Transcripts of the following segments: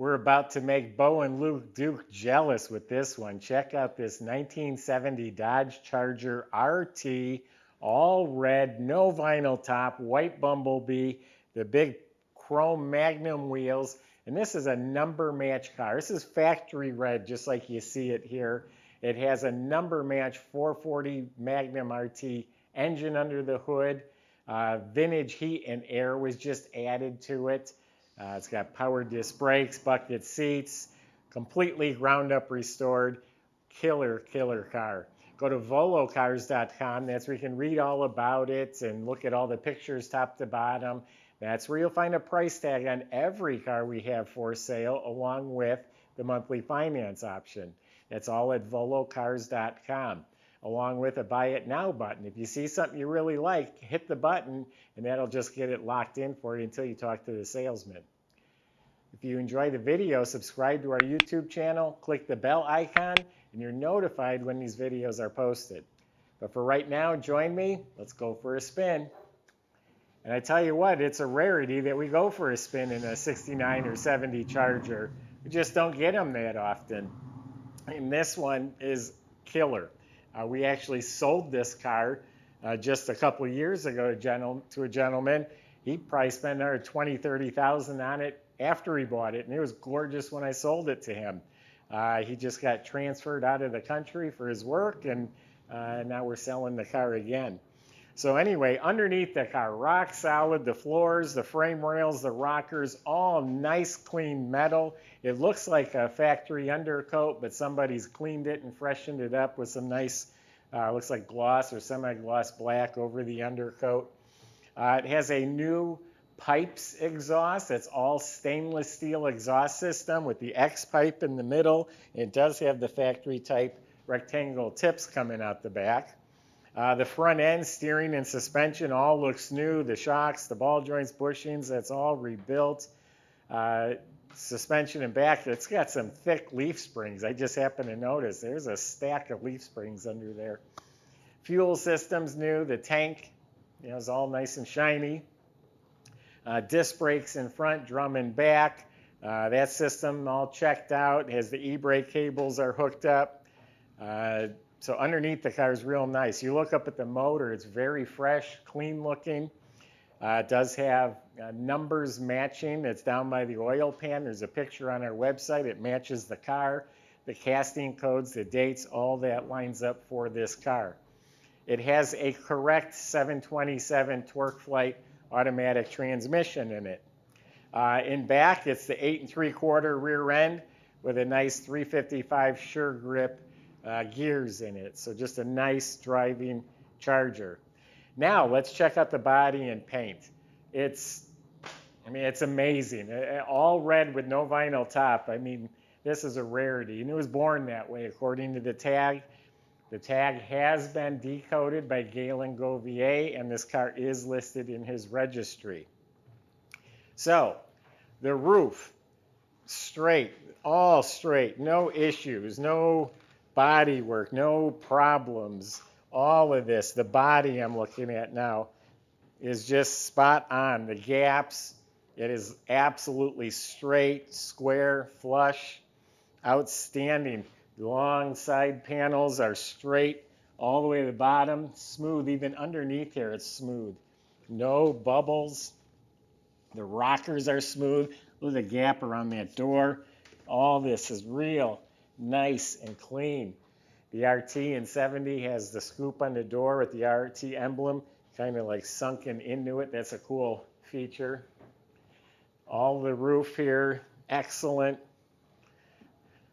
We're about to make Bo and Luke Duke jealous with this one. Check out this 1970 Dodge Charger RT, all red, no vinyl top, white bumblebee, the big chrome Magnum wheels, and this is a number match car. This is factory red, just like you see it here. It has a number match 440 Magnum RT engine under the hood. Vintage heat and air was just added to it. It's got power disc brakes, bucket seats, completely ground up restored. Killer, killer car. Go to volocars.com. That's where you can read all about it and look at all the pictures top to bottom. That's where you'll find a price tag on every car we have for sale, along with the monthly finance option. That's all at volocars.com, along with a buy it now button. If you see something you really like, hit the button and that'll just get it locked in for you until you talk to the salesman. If you enjoy the video, subscribe to our YouTube channel, click the bell icon, and you're notified when these videos are posted. But for right now, join me. Let's go for a spin. And I tell you what, it's a rarity that we go for a spin in a 69 or 70 Charger. We just don't get them that often. And this one is killer. We actually sold this car just a couple of years ago to a gentleman. He probably spent another $20,000, $30,000 on it after he bought it, and it was gorgeous when I sold it to him. He just got transferred out of the country for his work, and now we're selling the car again. So anyway, underneath the car, rock solid, the floors, the frame rails, the rockers, all nice clean metal. It looks like a factory undercoat, but somebody's cleaned it and freshened it up with some nice, looks like gloss or semi-gloss black over the undercoat. It has a new pipes exhaust. It's all stainless steel exhaust system with the X pipe in the middle. It does have the factory type rectangle tips coming out the back. The front end, steering and suspension all looks new. The shocks, the ball joints, bushings, that's all rebuilt. Suspension and back, it's got some thick leaf springs. I just happened to notice there's a stack of leaf springs under there. Fuel system's new. The tank, is all nice and shiny. Disc brakes in front, drum in back. That system all checked out. It has the e-brake cables are hooked up. So underneath the car is real nice. You look up at the motor, it's very fresh, clean looking. It does have numbers matching. It's down by the oil pan. There's a picture on our website. It matches the car, the casting codes, the dates, all that lines up for this car. It has a correct 727 TorqueFlite automatic transmission in it. In back, it's the 8 3/4 rear end with a nice 355 Sure Grip gears in it. So just a nice driving Charger. Now let's check out the body and paint. It's amazing. All red with no vinyl top. This is a rarity. And it was born that way according to the tag. The tag has been decoded by Galen Govier, and this car is listed in his registry. So the roof, straight, all straight, no issues, no body work, no problems. All of this, the body I'm looking at now, is just spot on. The gaps, it is absolutely straight, square, flush, outstanding. The long side panels are straight all the way to the bottom, smooth. Even underneath here, it's smooth. No bubbles. The rockers are smooth. Look at the gap around that door. All this is real nice and clean. The RT in 70 has the scoop on the door with the RT emblem kind of like sunken into it. That's a cool feature. All the roof here, excellent.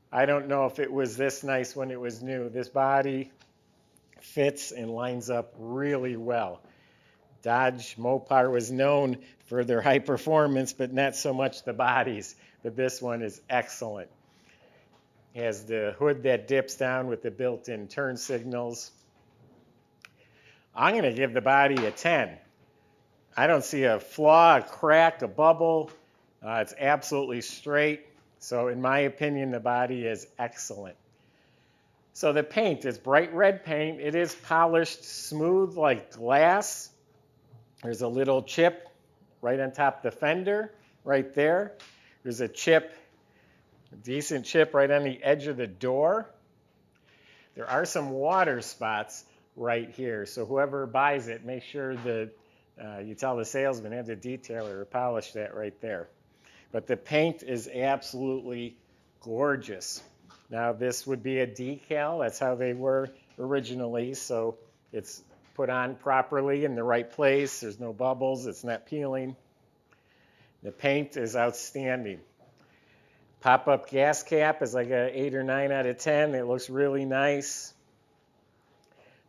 I don't know if it was this nice when it was new. This body fits and lines up really well. Dodge Mopar was known for their high performance, but not so much the bodies. But this one is excellent. It has the hood that dips down with the built-in turn signals. I'm going to give the body a 10. I don't see a flaw, a crack, a bubble. It's absolutely straight. So in my opinion, the body is excellent. So the paint is bright red paint. It is polished smooth like glass. There's a little chip right on top of the fender, right there. There's a chip Decent chip right on the edge of the door. There are some water spots right here, so whoever buys it, make sure that you tell the salesman and the detailer to polish that right there. But the paint is absolutely gorgeous. Now this would be a decal, that's how they were originally, so it's put on properly in the right place, there's no bubbles, it's not peeling. The paint is outstanding. Pop-up gas cap is like an 8 or 9 out of 10. It looks really nice.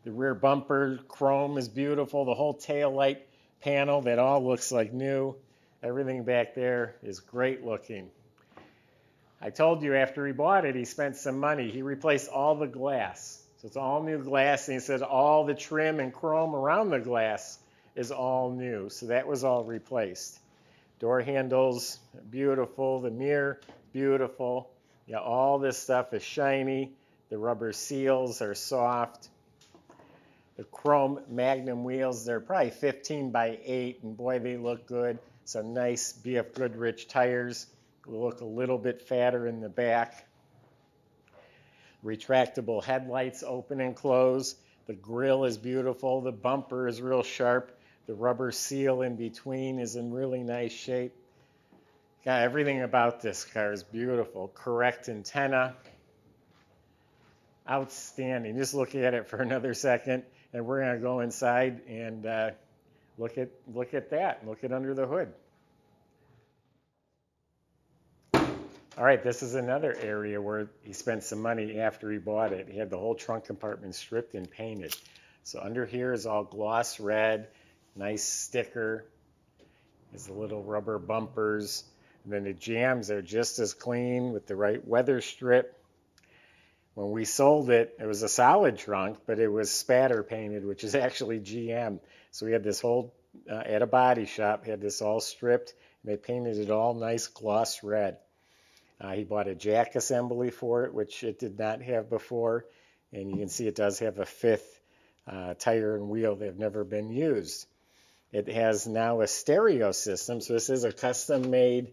The rear bumper chrome is beautiful. The whole tail light panel, that all looks like new. Everything back there is great looking. I told you after he bought it, he spent some money. He replaced all the glass. So it's all new glass, and he said all the trim and chrome around the glass is all new. So that was all replaced. Door handles, beautiful. The mirror, beautiful. Yeah, all this stuff is shiny. The rubber seals are soft. The chrome Magnum wheels, they're probably 15 by 8, and boy, they look good. Some nice BFGoodrich tires. Will look a little bit fatter in the back. Retractable headlights open and close. The grille is beautiful. The bumper is real sharp. The rubber seal in between is in really nice shape. Yeah, everything about this car is beautiful. Correct antenna. Outstanding. Just look at it for another second, and we're going to go inside and look at that. Look at under the hood. All right, this is another area where he spent some money after he bought it. He had the whole trunk compartment stripped and painted. So under here is all gloss red. Nice sticker. There's the little rubber bumpers. And then the jambs are just as clean with the right weather strip. When we sold it, it was a solid trunk, but it was spatter painted, which is actually GM. So we had this whole, at a body shop, had this all stripped, and they painted it all nice gloss red. He bought a jack assembly for it, which it did not have before. And you can see it does have a fifth tire and wheel that have never been used. It has now a stereo system, so this is a custom-made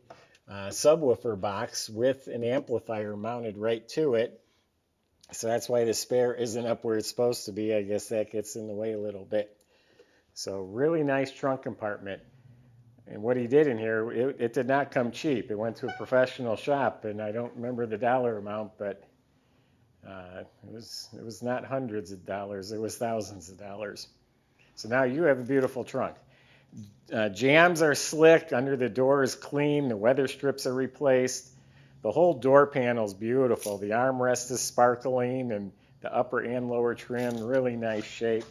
subwoofer box with an amplifier mounted right to it. So that's why the spare isn't up where it's supposed to be. I guess that gets in the way a little bit. So really nice trunk compartment. And what he did in here, it did not come cheap. It went to a professional shop, and I don't remember the dollar amount, but it was not hundreds of dollars. It was thousands of dollars. So now you have a beautiful trunk. Jambs are slick. Under the door is clean. The weather strips are replaced. The whole door panel is beautiful. The armrest is sparkling, and the upper and lower trim, really nice shape.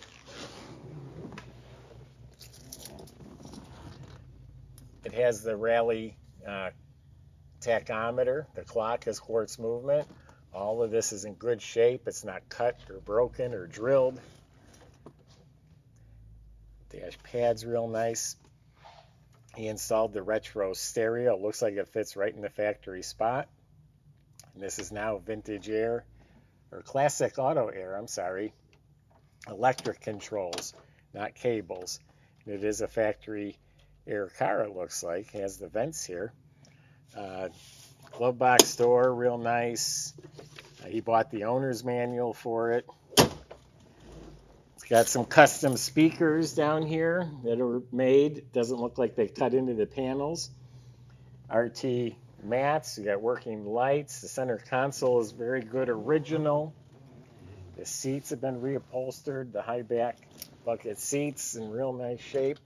It has the rally tachometer. The clock has quartz movement. All of this is in good shape. It's not cut or broken or drilled. Dash pad's real nice. He installed the retro stereo. It looks like it fits right in the factory spot. And this is now vintage air, or classic auto air, I'm sorry. Electric controls, not cables. And it is a factory air car, it looks like. It has the vents here. Glove box door, real nice. He bought the owner's manual for it. It's got some custom speakers down here that are made. It doesn't look like they cut into the panels. RT mats, you got working lights. The center console is very good original. The seats have been reupholstered. The high back bucket seats in real nice shape.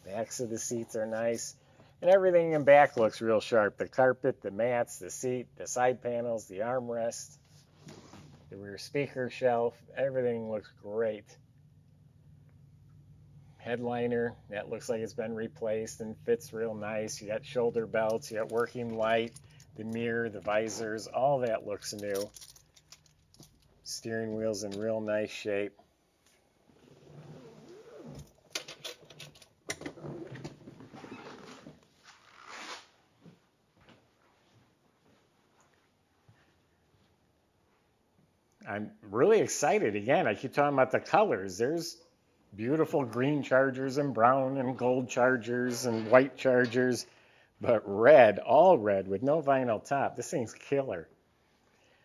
Backs of the seats are nice. And everything in back looks real sharp. The carpet, the mats, the seat, the side panels, the armrest, the rear speaker shelf, everything looks great. Headliner, that looks like it's been replaced and fits real nice. You got shoulder belts, you got working light, the mirror, the visors, all that looks new. Steering wheel's in real nice shape. I'm really excited. Again, I keep talking about the colors. There's beautiful green Chargers and brown and gold Chargers and white Chargers. but red, all red with no vinyl top. This thing's killer.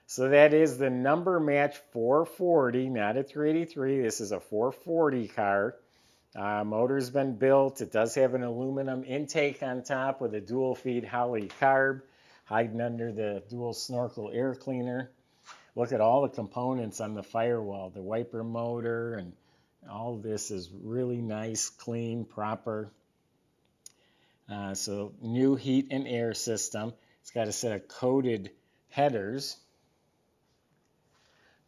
So that is the number match 440, not a 383. This is a 440 car. Motor's been built. It does have an aluminum intake on top with a dual feed Holley carb hiding under the dual snorkel air cleaner. Look at all the components on the firewall, the wiper motor, and all this is really nice, clean, proper. So new heat and air system. It's got a set of coated headers.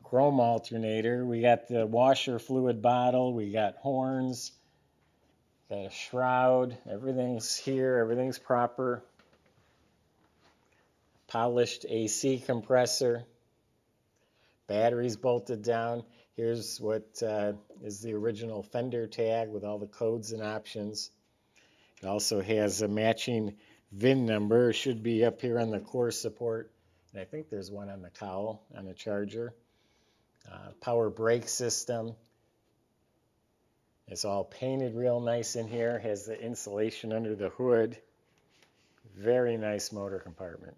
Chrome alternator. We got the washer fluid bottle. We got horns. Got a shroud. Everything's here. Everything's proper. Polished AC compressor. Batteries bolted down. Here's what is the original fender tag with all the codes and options. It also has a matching VIN number. It should be up here on the core support. And I think there's one on the cowl on the charger. Power brake system. It's all painted real nice in here. Has the insulation under the hood. Very nice motor compartment.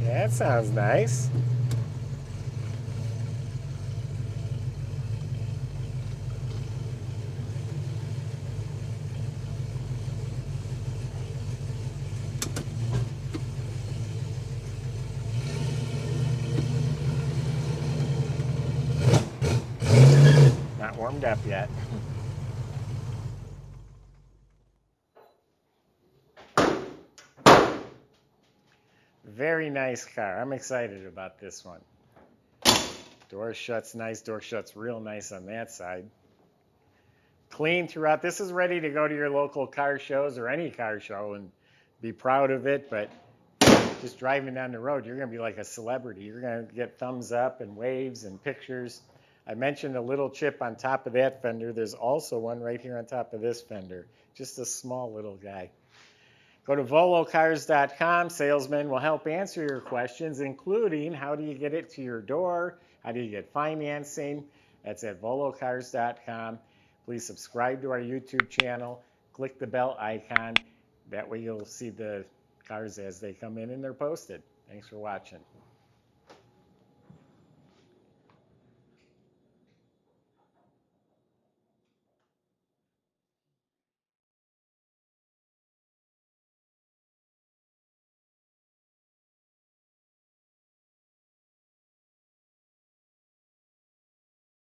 Yeah, that sounds nice. Not warmed up yet. Very nice car. I'm excited about this one. Door shuts nice. Door shuts real nice on that side. Clean throughout. This is ready to go to your local car shows or any car show and be proud of it. But just driving down the road, you're going to be like a celebrity. You're going to get thumbs up and waves and pictures. I mentioned a little chip on top of that fender. There's also one right here on top of this fender. Just a small little guy. Go to volocars.com. Salesmen will help answer your questions, including how do you get it to your door? How do you get financing? That's at volocars.com. Please subscribe to our YouTube channel. Click the bell icon. That way you'll see the cars as they come in and they're posted. Thanks for watching.